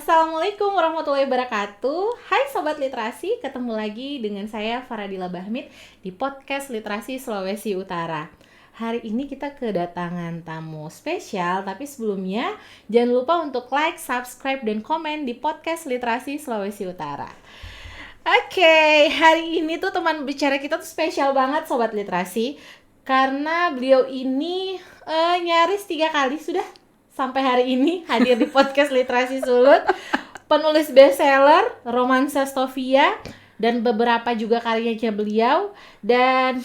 Assalamualaikum warahmatullahi wabarakatuh. Hai Sobat Literasi, ketemu lagi dengan saya Faradila Bahmid di podcast Literasi Sulawesi Utara. Hari ini kita kedatangan tamu spesial, tapi sebelumnya jangan lupa untuk like, subscribe, dan komen di podcast Literasi Sulawesi Utara. Oke, hari ini tuh teman bicara kita tuh spesial banget Sobat Literasi, karena beliau ini nyaris 3 kali sudah sampai hari ini hadir di podcast Literasi Sulut, penulis bestseller, romansa Stovia, dan beberapa juga karyanya beliau. Dan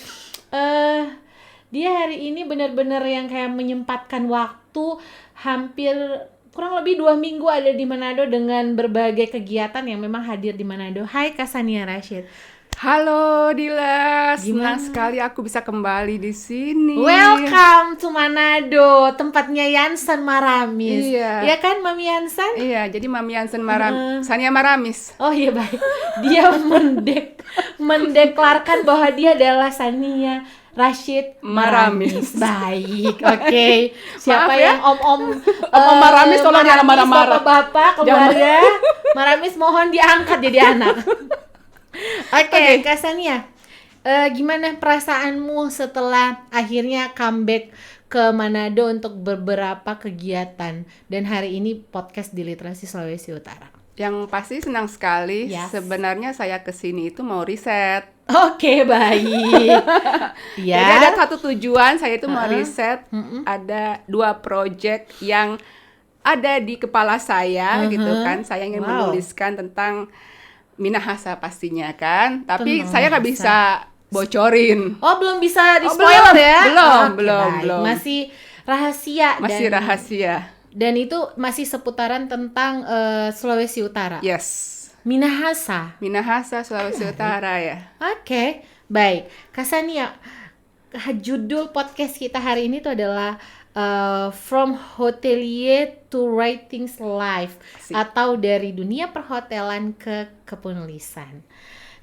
dia hari ini benar-benar yang kayak menyempatkan waktu hampir kurang lebih 2 minggu ada di Manado dengan berbagai kegiatan yang memang hadir di Manado. Hai Kasania Rashid. Halo Dila, senang sekali aku bisa kembali di sini. Welcome to Manado, tempatnya Yansan Maramis. Iya. Ya kan Mami Yansan? Iya, jadi Mami Yansan Sania Maramis. Oh iya baik. Dia mendeklarkan bahwa dia adalah Sania Rashid Maramis. Baik, oke. Siapa yang om-om Maramis tolong jangan marah-marah. Bapak-bapak keluarga Maramis mohon diangkat jadi anak. Oke, Kak Sania, gimana perasaanmu setelah akhirnya comeback ke Manado untuk beberapa kegiatan dan hari ini podcast di Literasi Sulawesi Utara? Yang pasti senang sekali. Yes. Sebenarnya saya kesini itu mau riset. Oke, baik. Ya. Jadi ada satu tujuan, saya itu mau riset. Ada 2 project yang ada di kepala saya gitu kan. Saya ingin menuliskan tentang Minahasa pastinya kan, tapi saya nggak bisa bocorin. Oh, belum bisa di-spoiler ya? Belum. Masih rahasia. Rahasia. Dan itu masih seputaran tentang Sulawesi Utara. Yes. Minahasa Sulawesi Utara ya. Oke, baik. Kasania, judul podcast kita hari ini tuh adalah From Hotelier to Writing Life, atau dari dunia perhotelan ke kepenulisan.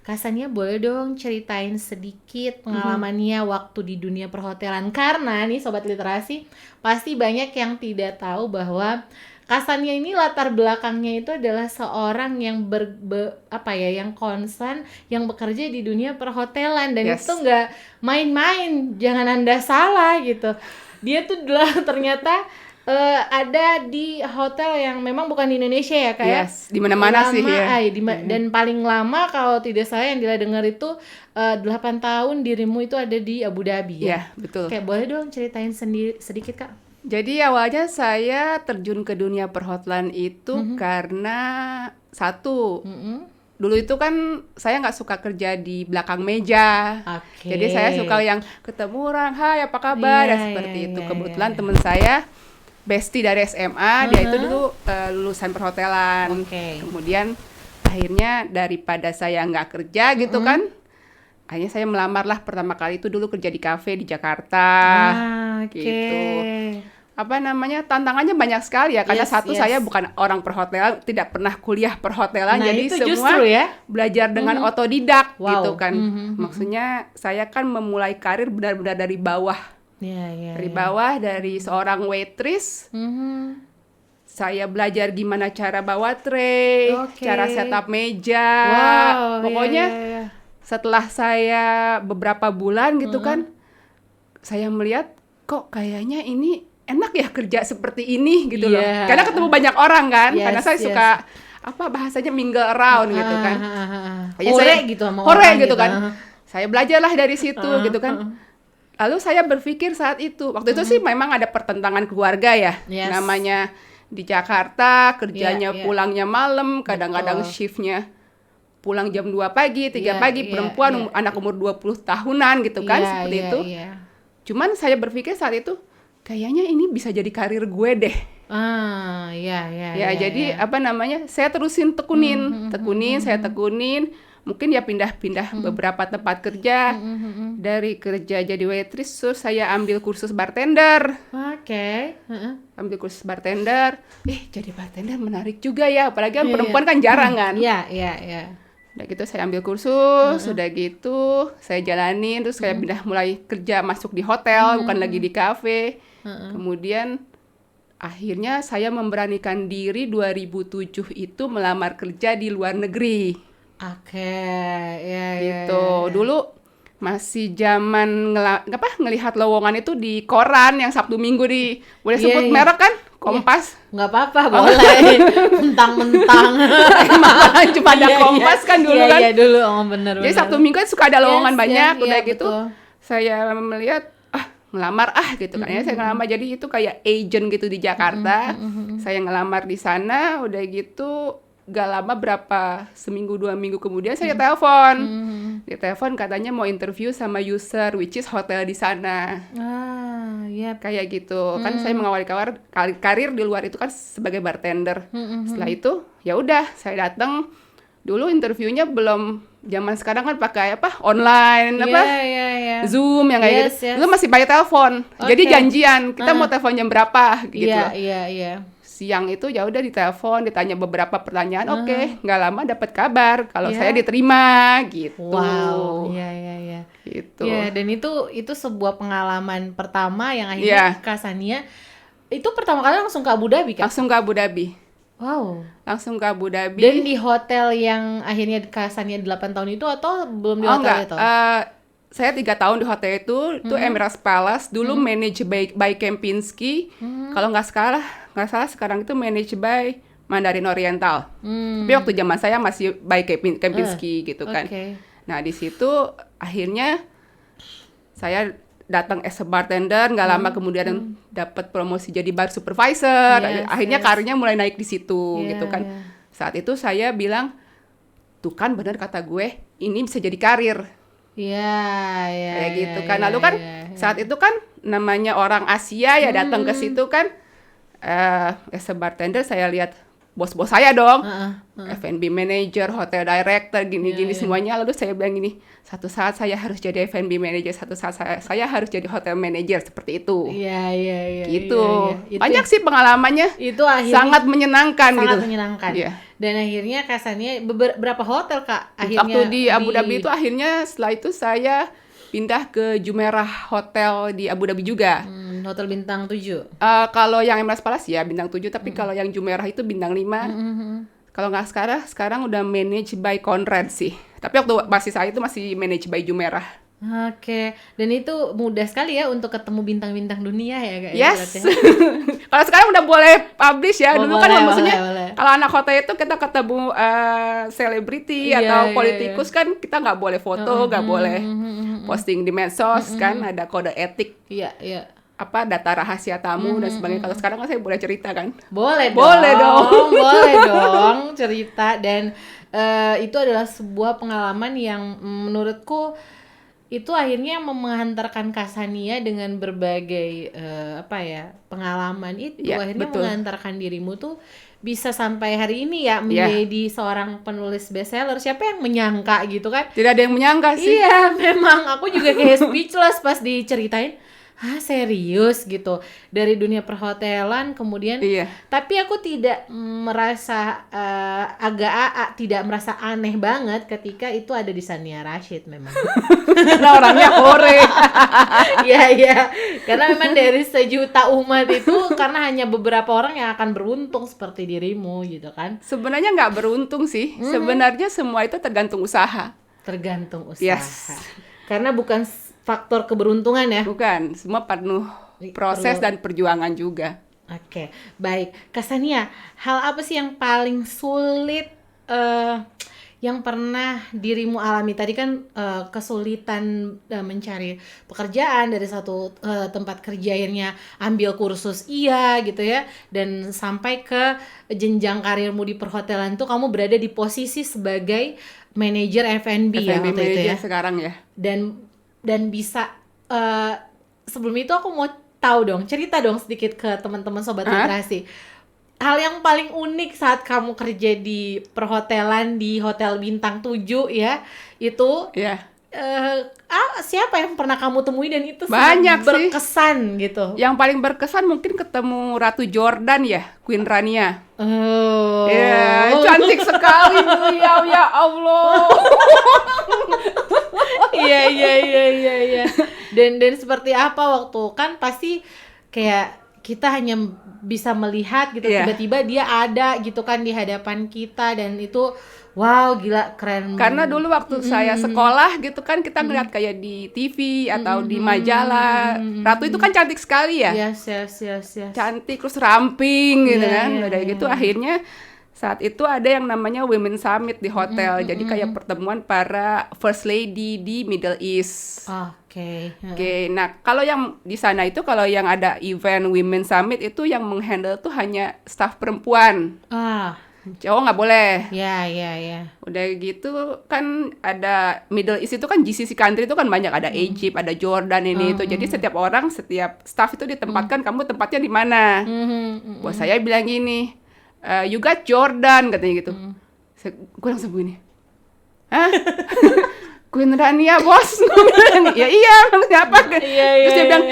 Kasania boleh dong ceritain sedikit pengalamannya waktu di dunia perhotelan, karena nih Sobat Literasi pasti banyak yang tidak tahu bahwa Kasania ini latar belakangnya itu adalah seorang yang yang concern, yang bekerja di dunia perhotelan, dan itu nggak main-main, jangan Anda salah gitu. Dia tuh ternyata ada di hotel yang memang bukan di Indonesia ya Kak. Yes, di mana-mana sih ya. Dan paling lama kalau tidak salah yang Dila dengar itu 8 tahun dirimu itu ada di Abu Dhabi ya. Iya, betul. Kayak boleh dong ceritain sedikit Kak. Jadi awalnya saya terjun ke dunia perhotelan itu karena satu, dulu itu kan saya nggak suka kerja di belakang meja. Jadi saya suka yang ketemu orang, hai apa kabar, seperti itu. Kebetulan teman saya bestie dari SMA, dia itu dulu lulusan perhotelan. Kemudian akhirnya daripada saya nggak kerja gitu kan, akhirnya saya melamar lah pertama kali itu dulu kerja di kafe di Jakarta. Gitu. Tantangannya banyak sekali ya, karena saya bukan orang perhotelan, tidak pernah kuliah perhotelan, jadi semua belajar dengan otodidak gitu kan. Maksudnya saya kan memulai karir benar-benar dari bawah. Dari seorang waitress. Saya belajar gimana cara bawa tray, cara setup meja. Pokoknya setelah saya beberapa bulan gitu kan, saya melihat kok kayaknya ini enak ya kerja seperti ini gitu loh. Karena ketemu banyak orang kan. Karena saya suka bahasanya mingle around gitu kan. Hore gitu kan. Saya belajarlah dari situ gitu kan. Lalu saya berpikir saat itu, waktu itu sih memang ada pertentangan keluarga ya. Namanya di Jakarta, kerjanya pulangnya malam, kadang-kadang shiftnya pulang jam 2 pagi, 3 pagi, perempuan anak umur 20 tahunan gitu kan, seperti itu. Cuman saya berpikir saat itu, kayaknya ini bisa jadi karir gue deh. Jadi saya terusin tekunin. Mungkin ya pindah-pindah beberapa tempat kerja. Dari kerja jadi waitress, terus saya ambil kursus bartender. Ambil kursus bartender. Jadi bartender menarik juga ya, apalagi kan perempuan kan jarang kan. Udah gitu saya ambil kursus, udah gitu saya jalanin, terus saya mulai kerja masuk di hotel, bukan lagi di kafe. Kemudian Akhirnya saya memberanikan diri 2007 itu melamar kerja di luar negeri. Oke, ya gitu. Dulu masih zaman ngelihat lowongan itu di koran yang Sabtu Minggu di boleh sebut merek kan? Kompas. Nggak apa-apa, boleh. Mentang-mentang. Cuma ada Kompas kan dulu kan? Iya, dulu. Bener. Jadi Sabtu Minggu kan suka ada lowongan banyak, udah gitu. Betul. Saya melihat ngelamar gitu kan ya, saya ngelamar jadi itu kayak agent gitu di Jakarta. Saya ngelamar di sana, udah gitu gak lama berapa seminggu 2 minggu kemudian saya telepon. Ditelepon katanya mau interview sama user which is hotel di sana. Kayak gitu. Kan saya mengawali karir di luar itu kan sebagai bartender. Setelah itu ya udah saya datang. Dulu interviewnya belum zaman sekarang kan pakai online Zoom yang kayak gitu. Dulu masih by telepon. Jadi janjian kita mau telepon jam berapa gitu. Siang itu ya udah ditelepon, ditanya beberapa pertanyaan. Oke, nggak lama dapat kabar kalau saya diterima gitu. Wow. Iya. Gitu. Ya, dan itu sebuah pengalaman pertama yang akhirnya Kak Sania itu pertama kali langsung ke Abu Dhabi kan? Langsung ke Abu Dhabi. Wow. Langsung ke Abu Dhabi. Dan di hotel yang akhirnya Kak Sania 8 tahun itu atau belum di hotel itu? Saya 3 tahun di hotel itu Emirates Palace. Dulu managed by Kempinski. Kalau nggak salah sekarang itu managed by Mandarin Oriental. Tapi waktu zaman saya masih by Kempinski gitu kan. Nah di situ akhirnya saya datang as a bartender, nggak lama kemudian dapat promosi jadi bar supervisor. Akhirnya karirnya mulai naik di situ gitu kan. Saat itu saya bilang, tuh kan benar kata gue, ini bisa jadi karir. Kayak gitu kan. Lalu kan saat itu kan namanya orang Asia ya datang ke situ kan. As a bartender saya lihat bos-bos saya dong, F&B manager, hotel director, gini-gini semuanya. Lalu saya bilang gini, satu saat saya harus jadi F&B manager, satu saat saya harus jadi hotel manager, seperti itu. Gitu. Banyak sih pengalamannya. Itu akhirnya sangat menyenangkan sangat gitu. Menyenangkan. Dan akhirnya Kasanya berapa hotel Kak? Waktu di Abu Dhabi itu akhirnya setelah itu saya pindah ke Jumeirah Hotel di Abu Dhabi juga. Hotel bintang 7. Kalau yang Emirates Palace ya bintang 7, tapi kalau yang Jumeirah itu bintang 5. Kalau nggak sekarang udah managed by Conrad sih. Tapi waktu masih saya itu masih managed by Jumeirah. Oke. Dan itu mudah sekali ya untuk ketemu bintang-bintang dunia ya Kak? Yes. Kalau sekarang udah boleh publish ya. Dulu kan maksudnya kalau anak hotel itu kita ketemu selebriti atau politikus kan kita nggak boleh foto, nggak boleh posting di medsos kan, ada kode etik. Iya. Data rahasia tamu dan sebagainya. Kalau sekarang kan saya boleh cerita kan? Boleh dong cerita. Dan itu adalah sebuah pengalaman yang menurutku itu akhirnya menghantarkan Kasania dengan berbagai pengalaman itu akhirnya menghantarkan dirimu tuh bisa sampai hari ini ya menjadi seorang penulis bestseller. Siapa yang menyangka gitu kan? Tidak ada yang menyangka sih. Iya, memang aku juga kayak speechless pas diceritain. Serius gitu, dari dunia perhotelan kemudian. Tapi aku tidak merasa tidak merasa aneh banget ketika itu ada di Sania Rashid memang. Karena orangnya hore. Iya, karena memang dari sejuta umat itu karena hanya beberapa orang yang akan beruntung seperti dirimu gitu kan. Sebenarnya nggak beruntung sih. Sebenarnya semua itu tergantung usaha. Yes. Karena bukan faktor keberuntungan ya? Bukan, semua penuh proses dan perjuangan juga. Oke, baik. Kasania, hal apa sih yang paling sulit yang pernah dirimu alami? Tadi kan kesulitan mencari pekerjaan dari satu tempat kerja akhirnya ambil kursus gitu ya, dan sampai ke jenjang karirmu di perhotelan tuh kamu berada di posisi sebagai manajer F&B ya waktu itu ya? Sekarang ya. Dan bisa sebelum itu aku mau tahu dong, cerita dong sedikit ke teman-teman sobat literasi. Hal yang paling unik saat kamu kerja di perhotelan di Hotel Bintang 7 ya, itu siapa yang pernah kamu temui dan itu banyak berkesan sih. Gitu. Yang paling berkesan mungkin ketemu Ratu Jordan ya, Queen Rania. Cantik sekali beliau, ya Allah. Iya. Dan seperti apa waktu kan pasti kayak kita hanya bisa melihat gitu, tiba-tiba dia ada gitu kan di hadapan kita, dan itu wow, gila, keren. Karena dulu waktu saya sekolah gitu kan, kita ngeliat kayak di TV atau di majalah, Ratu itu kan cantik sekali ya. Yes. Cantik, terus ramping gitu kan. Udah gitu akhirnya saat itu ada yang namanya Women Summit di hotel. Jadi kayak pertemuan para first lady di Middle East. Oke. Nah, kalau yang di sana itu, kalau yang ada event Women Summit itu yang menghandle tuh hanya staf perempuan. Cowok nggak boleh. Ya. Udah gitu kan ada Middle East itu kan GCC country itu kan banyak, ada Egypt, ada Jordan itu. Jadi setiap staff itu ditempatkan, kamu tempatnya di mana. Bos saya bilang gini, you got Jordan katanya gitu. Gue langsung begini, hah? Queen Rania bos. Ya iya, maksudnya apa? Terus dia bilang,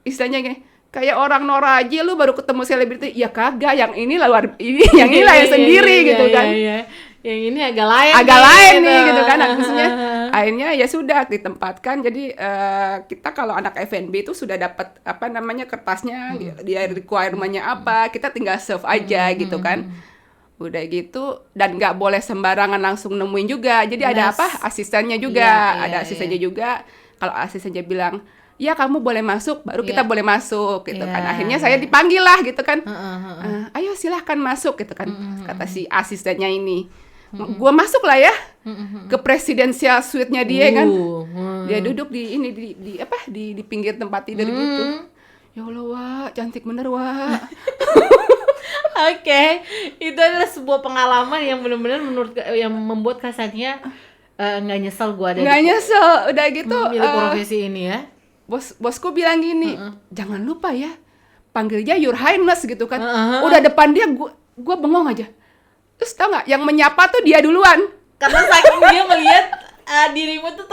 istilahnya gini, kayak orang Nora aja lu baru ketemu selebriti, ya kagak, yang ini luar ini, yang ini lah yang sendiri gitu kan. Yang ini agak lain nih gitu kan. Maksudnya akhirnya ya sudah ditempatkan. Jadi kita kalau anak F&B itu sudah dapat apa namanya kertasnya, dia requirement-nya apa, kita tinggal serve aja gitu kan. Udah gitu, dan nggak boleh sembarangan langsung nemuin juga. Jadi ada asistennya juga, asistennya juga. Kalau asistennya bilang, ya kamu boleh masuk, baru kita boleh masuk gitu kan. Akhirnya saya dipanggil lah gitu kan. Ayo silahkan masuk gitu kan, kata si asistennya ini. Gua masuk lah ya ke presidential suite-nya dia kan. Dia duduk di pinggir tempat tidur gitu. Ya Allah, Wak, cantik bener, Wak. Oke, itu adalah sebuah pengalaman yang benar-benar yang membuat Kasania nggak nyesel gua ada. Nggak nyesel, udah gitu. Milih profesi ini ya. Bosku bilang gini, jangan lupa ya, panggilnya Your Highness gitu kan. Udah depan dia, gua bengong aja. Terus tau nggak, yang menyapa tuh dia duluan. Karena saking dia melihat dirimu tuh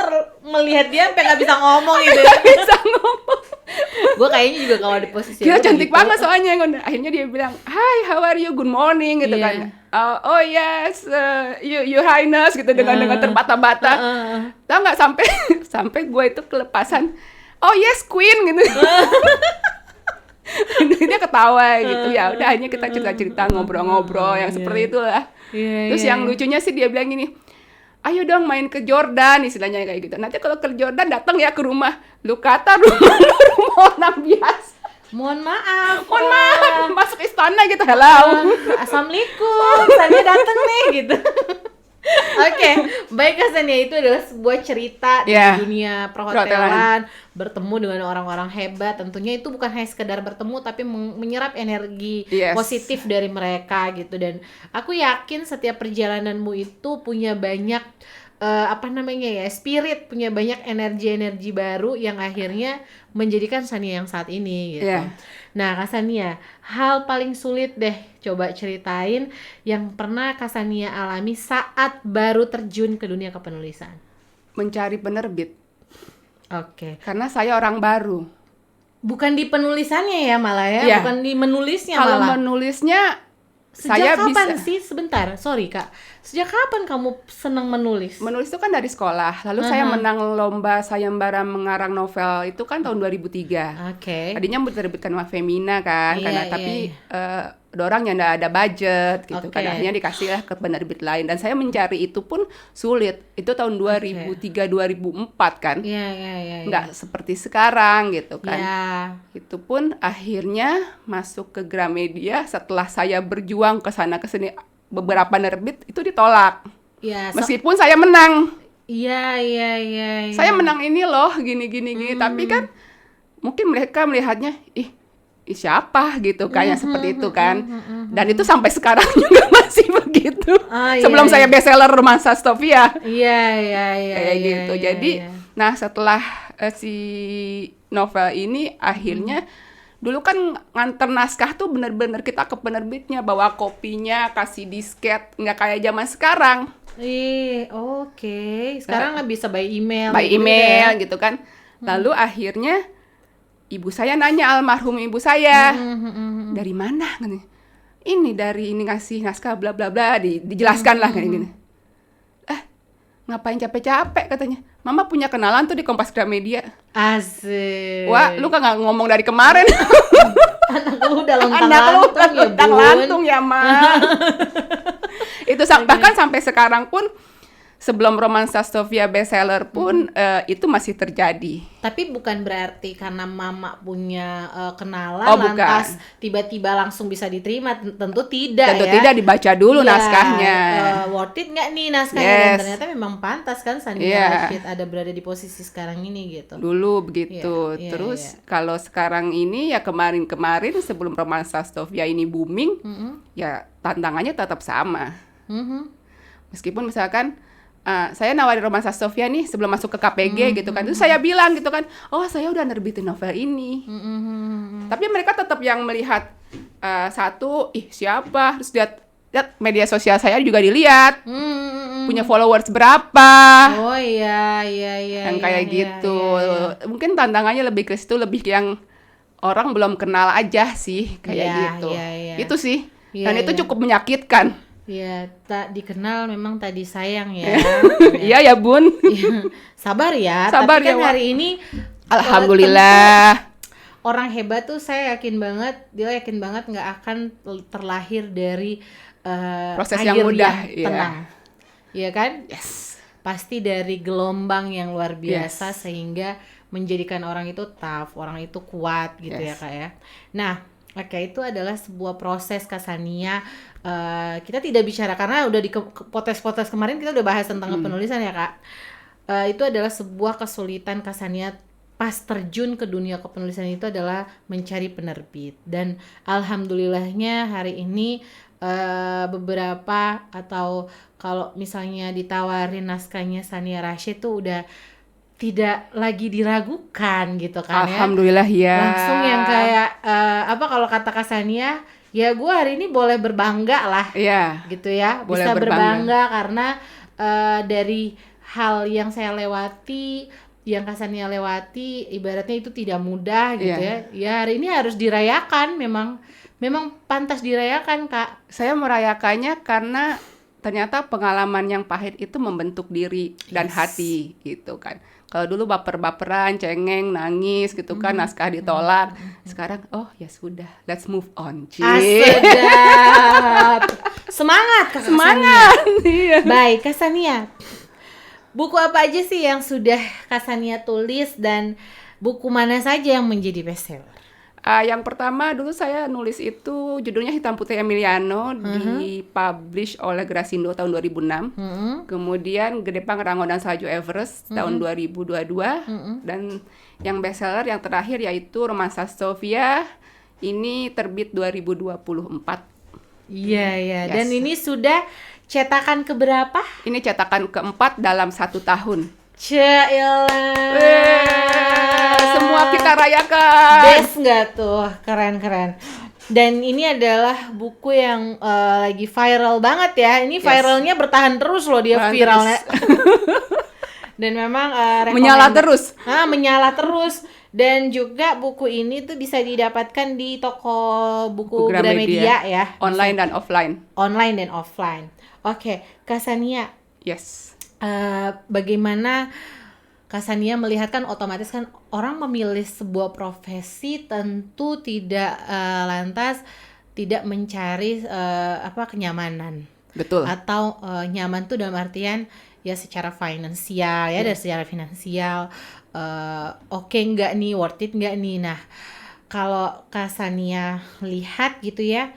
melihat dia sampai nggak bisa ngomong gitu. Nggak bisa ngomong. Gue kayaknya juga kalau di posisi dia cantik gitu banget soalnya. Akhirnya dia bilang, Hi, how are you? Good morning gitu kan. Oh yes, Your Highness gitu dengan terbata-bata. Tau nggak, sampai gue itu kelepasan. Oh yes, Queen gitu. Dia ketawa gitu. Ya udah, hanya kita cerita-cerita, ngobrol-ngobrol yang seperti itulah. Terus yang lucunya sih dia bilang gini, ayo dong main ke Jordan, istilahnya kayak gitu. Nanti kalau ke Jordan datang ya ke rumah. Lu kata rumah orang biasa. Mohon maaf, masuk istana gitu. Hello. Assalamualaikum, saya datang nih gitu. Oke, baik Kasania, itu adalah sebuah cerita di dunia perhotelan, bertemu dengan orang-orang hebat. Tentunya itu bukan hanya sekedar bertemu, tapi menyerap energi positif dari mereka gitu. Dan aku yakin setiap perjalananmu itu punya banyak spirit, punya banyak energi baru yang akhirnya menjadikan Sania yang saat ini gitu. Nah, Kasania, hal paling sulit deh, coba ceritain yang pernah Kasania alami saat baru terjun ke dunia kepenulisan. Mencari penerbit. Oke. Karena saya orang baru. Bukan di penulisannya ya malah ya, bukan di menulisnya malah. Kalau menulisnya Sejak kapan sih? Sebentar, sorry Kak. Sejak kapan kamu senang menulis? Menulis itu kan dari sekolah. Lalu saya menang lomba sayembara mengarang novel itu kan tahun 2003. Oke. Tadinya mau diterbitkan sama Femina kan, tapi dorangnya nggak ada budget gitu kan. Akhirnya dikasihlah ke penerbit lain, dan saya mencari itu pun sulit. Itu tahun 2003-2004 kan. Nggak seperti sekarang gitu kan. Itu pun akhirnya masuk ke Gramedia setelah saya berjuang ke sana ke sini. Beberapa penerbit itu ditolak. Meskipun saya menang. Saya menang ini loh, gini. Tapi kan mungkin mereka melihatnya, siapa gitu kan, yang seperti itu kan. Dan itu sampai sekarang juga masih begitu. Sebelum saya bestseller Romansa Stovia. Kayak gitu. Jadi, nah setelah si novel ini akhirnya, dulu kan nganter naskah tuh bener-bener kita ke penerbitnya, bawa kopinya, kasih disket, nggak kayak zaman sekarang. Sekarang nggak bisa by email. By email gitu kan. Lalu akhirnya ibu saya nanya, almarhum ibu saya, dari mana? Ini dari ini ngasih naskah bla bla bla, dijelaskan lah kayak gini. Ngapain capek-capek katanya. Mama punya kenalan tuh di Kompas Gramedia. Asik. Wah, lu kan nggak ngomong dari kemarin. anak lu udah lontang lantung ya Ma. Itu bahkan sampai sekarang pun, sebelum Romansa Sofia bestseller pun itu masih terjadi. Tapi bukan berarti karena Mama punya kenalan lantas tiba-tiba langsung bisa diterima. Tentu tidak. Tentu tidak, dibaca dulu naskahnya. Worth it nggak nih naskahnya? Dan ternyata memang pantas kan Sania Rashid ada berada di posisi sekarang ini gitu. Dulu begitu. Terus kalau sekarang ini ya kemarin sebelum Romansa Sofia ini booming, ya tantangannya tetap sama. Meskipun misalkan saya nawarin Romansa Sofia nih sebelum masuk ke KPG gitu kan. Terus saya bilang gitu kan, oh saya udah nerbitin novel ini. Tapi mereka tetap yang melihat satu, siapa? Terus lihat media sosial saya juga dilihat. Punya followers berapa. Oh iya. Yang kayak gitu. Mungkin tantangannya lebih ke situ, lebih yang orang belum kenal aja sih kayak gitu. Itu sih. Dan itu cukup menyakitkan. Ya, tak dikenal memang tadi sayang ya. Iya ya Bun. Sabar ya. Sabar tapi kan ya, hari ini alhamdulillah. Orang hebat tuh dia yakin banget nggak akan terlahir dari proses yang mudah, tenang. Iya kan? Yes. Pasti dari gelombang yang luar biasa sehingga menjadikan orang itu tough, orang itu kuat gitu ya Kak ya. Nah, itu adalah sebuah proses Kak Sania. Kita tidak bicara karena udah di podcast kemarin kita udah bahas tentang penulisan ya Kak. Itu adalah sebuah kesulitan Kak Sania pas terjun ke dunia kepenulisan itu adalah mencari penerbit. Dan alhamdulillahnya hari ini beberapa atau kalau misalnya ditawarin naskahnya Sania Rashid tuh udah tidak lagi diragukan gitu kan. Alhamdulillah ya. Langsung yang kayak kalau kata Kak Sania, ya gue hari ini boleh berbangga lah. Iya. Gitu ya. Boleh bisa berbangga karena dari hal yang saya lewati, yang Kak Sania lewati, ibaratnya itu tidak mudah gitu ya. Ya hari ini harus dirayakan, memang pantas dirayakan Kak. Saya merayakannya karena ternyata pengalaman yang pahit itu membentuk diri dan hati gitu kan. Kalau dulu baper-baperan, cengeng, nangis gitu kan, naskah ditolak. Sekarang ya sudah, let's move on. Sedap. Semangat Kak Semangat. Baik Kak Sania. Buku apa aja sih yang sudah Kak Sania tulis dan buku mana saja yang menjadi bestseller? Yang pertama dulu saya nulis itu judulnya Hitam Putih Emiliano, dipublish oleh Grasindo tahun 2006. Kemudian Gedepang Rango dan Salju Everest tahun 2022. Dan yang bestseller yang terakhir yaitu Romansa Sofia, ini terbit 2024. Iya. Dan ini sudah cetakan keberapa? Ini cetakan keempat dalam 1 tahun. Semua kita rayakan. Best nggak tuh, keren. Dan ini adalah buku yang lagi viral banget ya. Ini viralnya bertahan terus loh dia viralnya. Dan memang menyala terus. Menyala terus. Dan juga buku ini tuh bisa didapatkan di toko buku Gramedia ya. Online dan offline. Oke, Kak Sania. Yes. Bagaimana Kak Sania melihat kan otomatis kan orang memilih sebuah profesi tentu tidak lantas tidak mencari kenyamanan. Betul. Atau nyaman tuh dalam artian ya secara finansial ya, dari secara finansial oke nggak nih, worth it nggak nih. Nah kalau Kak Sania lihat gitu ya,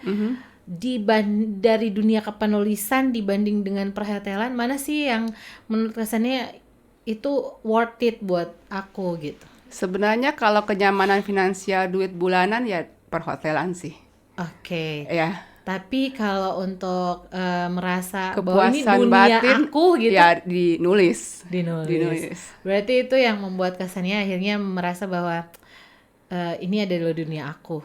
dari dunia kepenulisan dibanding dengan perhotelan, mana sih yang menurut Kak Sania itu worth it buat aku gitu? Sebenarnya kalau kenyamanan finansial duit bulanan ya perhotelan sih. Oke. Ya. Tapi kalau untuk merasa kepuasan bahwa ini dunia batin, aku gitu, ya dinulis. Berarti itu yang membuat Kak Sania akhirnya merasa bahwa ini adalah dunia aku.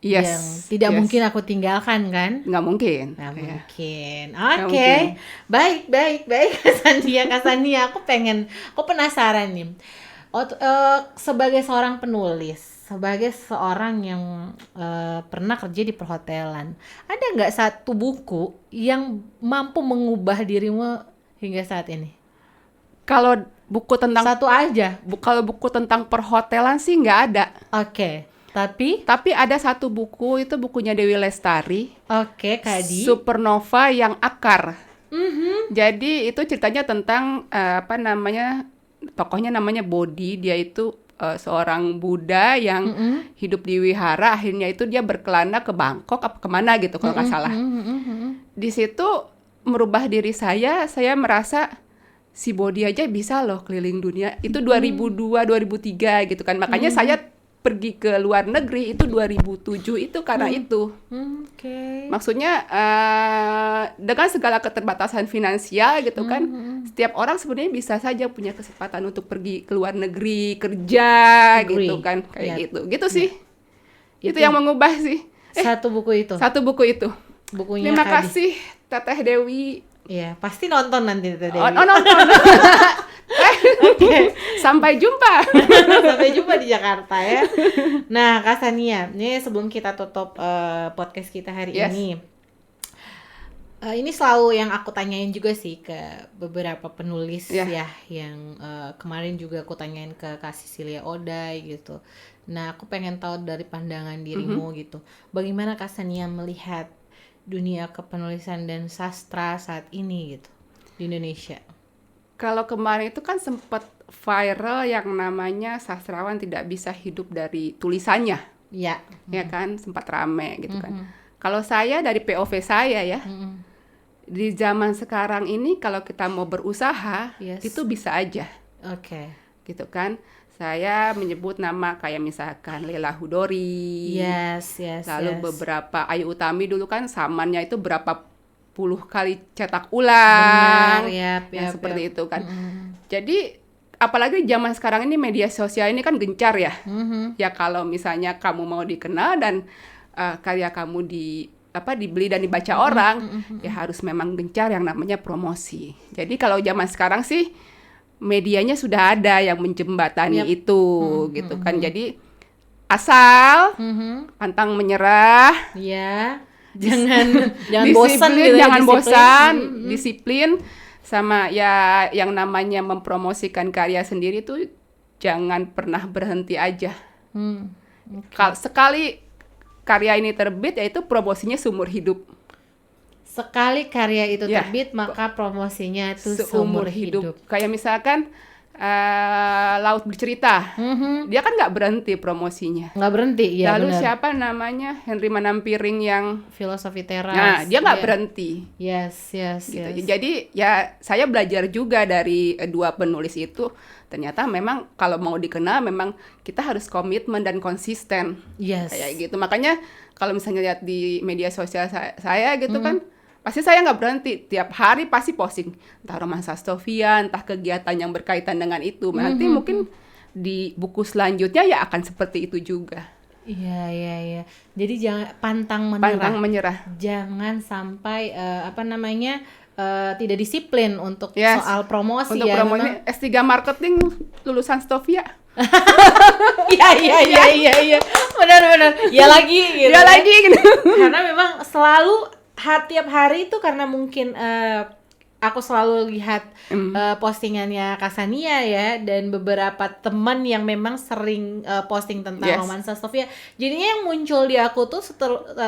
Yang tidak mungkin aku tinggalkan kan? Nggak mungkin. Oke. Baik Kak Sania, aku penasaran nih. Sebagai seorang penulis, sebagai seorang yang pernah kerja di perhotelan, ada nggak satu buku yang mampu mengubah dirimu hingga saat ini? Kalau buku tentang satu aja. Kalau buku tentang perhotelan sih nggak ada. Oke. Tapi ada satu buku, itu bukunya Dewi Lestari. Oke, Kak Adi. Supernova yang Akar. Jadi itu ceritanya tentang tokohnya namanya Bodhi. Dia itu seorang Buddha yang hidup di wihara. Akhirnya itu dia berkelana ke Bangkok apa kemana gitu kalau nggak salah. Di situ merubah diri saya merasa si Bodhi aja bisa loh keliling dunia. Itu 2002, 2003 gitu kan. Makanya saya pergi ke luar negeri itu 2007 itu karena itu. Maksudnya dengan segala keterbatasan finansial gitu kan, setiap orang sebenarnya bisa saja punya kesempatan untuk pergi ke luar negeri kerja gitu kan, kayak gitu sih. Itu yang mengubah sih. Satu buku itu. Bukunya Terima kasih Teteh Dewi. Iya, pasti nonton nanti Teteh Dewi. Nonton. Sampai jumpa. Sampai jumpa di Jakarta ya. Nah, Kak Sania, ini sebelum kita tutup podcast kita hari ini. Ini selalu yang aku tanyain juga sih ke beberapa penulis ya yang kemarin juga aku tanyain ke Kak Cecilia Oday gitu. Nah, aku pengen tahu dari pandangan dirimu gitu. Bagaimana Kak Sania melihat dunia kepenulisan dan sastra saat ini gitu di Indonesia? Kalau kemarin itu kan sempat viral yang namanya sastrawan tidak bisa hidup dari tulisannya. Iya. Ya kan, sempat rame gitu kan. Kalau saya dari POV saya ya, di zaman sekarang ini kalau kita mau berusaha, itu bisa aja. Gitu kan. Saya menyebut nama kayak misalkan Leila Hudori. Lalu beberapa Ayu Utami dulu kan samannya itu berapa puluh kali cetak ulang. Benar, seperti itu kan. Jadi apalagi zaman sekarang ini media sosial ini kan gencar ya. Ya kalau misalnya kamu mau dikenal dan karya kamu dibeli dan dibaca orang, ya harus memang gencar yang namanya promosi. Jadi kalau zaman sekarang sih medianya sudah ada yang menjembatani itu gitu kan. Jadi asal pantang menyerah. Jangan bosan gitu ya, jangan bosan, disiplin sama ya yang namanya mempromosikan karya sendiri tuh jangan pernah berhenti aja. Sekali karya ini terbit ya itu promosinya seumur hidup. Sekali karya itu terbit maka promosinya itu seumur hidup. Kayak misalkan Laut Bercerita, dia kan nggak berhenti promosinya. Nggak berhenti, ya. Lalu benar. siapa namanya Henry Manampiring yang Filosofi Teras. Nah, dia nggak berhenti. Gitu. Jadi ya saya belajar juga dari dua penulis itu. Ternyata memang kalau mau dikenal memang kita harus komitmen dan konsisten. Kayak gitu. Makanya kalau misalnya lihat di media sosial saya gitu kan, pasti saya nggak berhenti, tiap hari pasti posting entah romansa Stovia, entah kegiatan yang berkaitan dengan itu. Nanti mungkin di buku selanjutnya ya akan seperti itu juga. Iya. Jadi jangan pantang menyerah. Jangan sampai tidak disiplin untuk soal promosi. Untuk promosi S3 marketing lulusan Stovia. Iya. Benar. Ya lagi gitu. Karena memang selalu tiap hari itu karena mungkin aku selalu lihat postingannya Kak Sania ya, dan beberapa teman yang memang sering posting tentang romansa Stovia. Jadinya yang muncul di aku tuh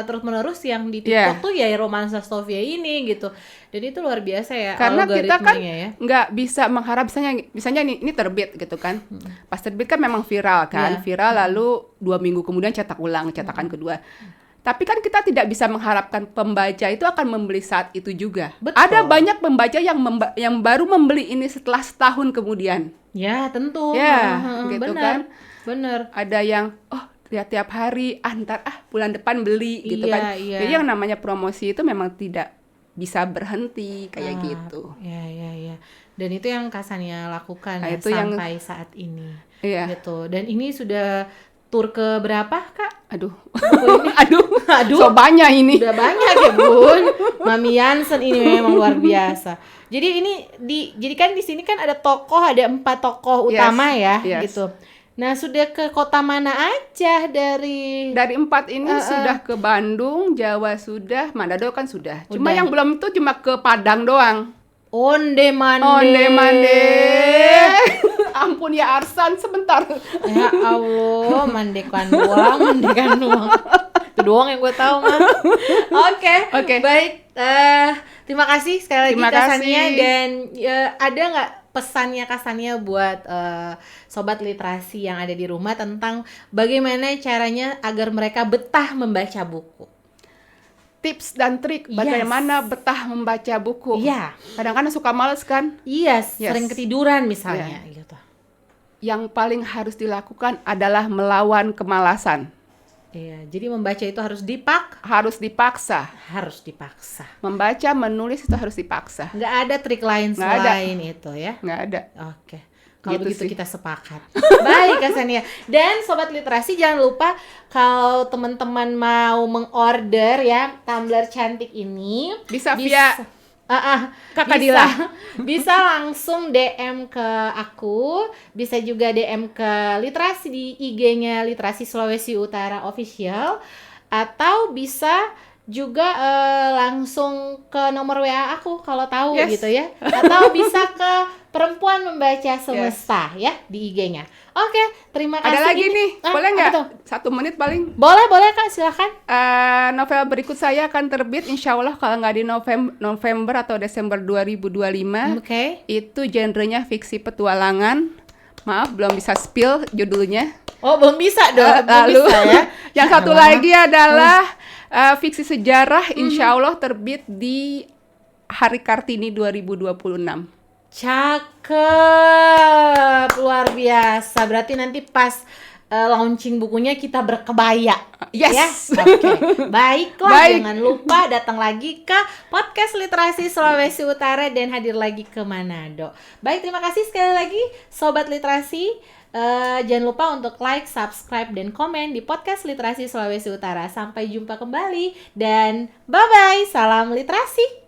terus menerus yang di TikTok tuh ya romansa Stovia ini gitu. Dan itu luar biasa ya. Karena kita kan nggak bisa mengharap misalnya ini terbit gitu kan. Pas terbit kan memang viral kan. Viral lalu 2 minggu kemudian cetak ulang, cetakan kedua. Tapi kan kita tidak bisa mengharapkan pembaca itu akan membeli saat itu juga. Betul. Ada banyak pembaca yang baru membeli ini setelah setahun kemudian. Ya, tentu. Gitu benar, kan. Benar. Ada yang lihat tiap hari, bulan depan beli gitu kan. Jadi yang namanya promosi itu memang tidak bisa berhenti kayak gitu. Iya. Dan itu yang Kak Sania lakukan itu sampai saat ini. Gitu. Dan ini sudah tur ke berapa, Kak? Aduh. So banyak ini. Udah banyak ya, Bun. Mami Yansen ini memang luar biasa. Jadi jadi kan di sini kan ada 4 tokoh utama gitu. Nah, sudah ke kota mana aja dari 4 ini sudah ke Bandung, Jawa sudah, Manado kan sudah. Cuma yang belum itu cuma ke Padang doang. Onde mande. Ampun ampun ya Arsan, sebentar. Ya Allah, mandekan doang. Itu doang yang gue tahu mah. Oke. Baik. Terima kasih sekali lagi Kasania. Dan ada nggak pesannya Kasania buat sobat literasi yang ada di rumah tentang bagaimana caranya agar mereka betah membaca buku? Tips dan trik bagaimana betah membaca buku. Iya. Kadang-kadang suka males kan? Sering ketiduran misalnya. Gitu. Yang paling harus dilakukan adalah melawan kemalasan. Iya, jadi membaca itu harus dipaksa. Membaca, menulis itu harus dipaksa. Nggak ada trik lain selain itu ya? Nggak ada. Oke. Kalau begitu kita sepakat. Baik Kasania. Dan sobat literasi jangan lupa kalau teman-teman mau mengorder ya tumbler cantik ini bisa via Kakak Dila. Bisa langsung DM ke aku, bisa juga DM ke literasi di IG-nya Literasi Sulawesi Utara Official, atau bisa juga langsung ke nomor WA aku kalau tahu gitu ya, atau bisa ke Perempuan Membaca Semesta ya di IG-nya. Oke, terima kasih. Ada lagi nih, boleh nggak? 1 menit paling. Boleh Kak, silakan. Novel berikut saya akan terbit insya Allah kalau nggak di November atau Desember 2025. Itu genrenya fiksi petualangan. Maaf, belum bisa spill judulnya. Oh, belum bisa dong. Lalu bisa, ya. Yang satu lagi adalah fiksi sejarah, insya Allah terbit di Hari Kartini 2026. Cakep, luar biasa. Berarti nanti pas launching bukunya kita berkebaya. Yes. Ya? Oke. Baiklah, jangan lupa datang lagi ke podcast Literasi Sulawesi Utara dan hadir lagi ke Manado. Baik, terima kasih sekali lagi Sobat Literasi. Jangan lupa untuk like, subscribe, dan komen di podcast Literasi Sulawesi Utara. Sampai jumpa kembali dan bye-bye. Salam literasi.